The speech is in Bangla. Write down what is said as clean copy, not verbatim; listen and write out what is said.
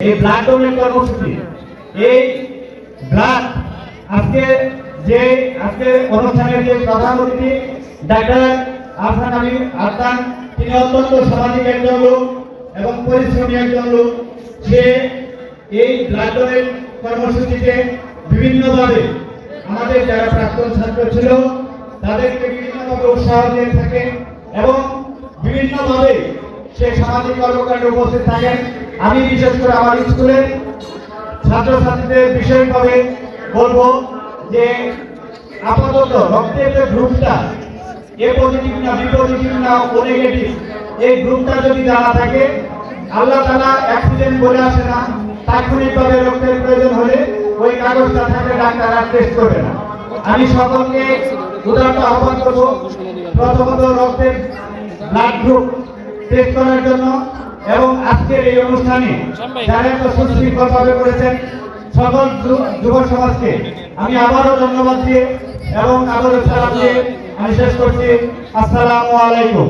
এই ব্লাড ডোনেট কর্মসূচি, এই ব্লাড আজকে অনুষ্ঠানের যে প্রধান অতিথি ডাক্তার আফরান আমির আদনান, তিনি অত্যন্ত সামাজিক একজন লোক এবং পরিশ্রমী একজন লোক। সে এই ব্লাড ডোনেট কর্মসূচিতে বিভিন্নভাবে আমাদের যারা প্রাক্তন ছাত্র ছিল তাদেরকে বিভিন্নভাবে উৎসাহ দিয়ে থাকে এবং বিভিন্নভাবে সে সামাজিক কর্মকাণ্ডে উপস্থিত থাকেন। আমি বিশেষ করে আমার স্কুলের ছাত্রছাত্রীদের বিশেষভাবে বলবো যে আপাতত রক্তের যে গ্রুপটা এ পজিটিভ না বি পজিটিভ না ও নেগেটিভ, এই গ্রুপটা যদি জানা থাকে, আল্লাহ তাআলা অ্যাক্সিডেন্ট বলে আসে না, তাৎক্ষণিকভাবে রক্তের প্রয়োজন হলে ওই কাগজটা থাকলে ডাক্তার আর টেস্ট করবে না। আমি সকলকে উদাহরণ আহ্বান করবো প্রথমত রক্তের ব্লাড গ্রুপ টেস্ট করার জন্য এবং আজকের এই অনুষ্ঠানে যারা এত সুশৃঙ্খলভাবে করেছেন সকল যুব সমাজকে আমি আবারও ধন্যবাদ দিয়ে এবং আবারও সালাম দিয়ে আমি শেষ করছি। আসসালামু আলাইকুম।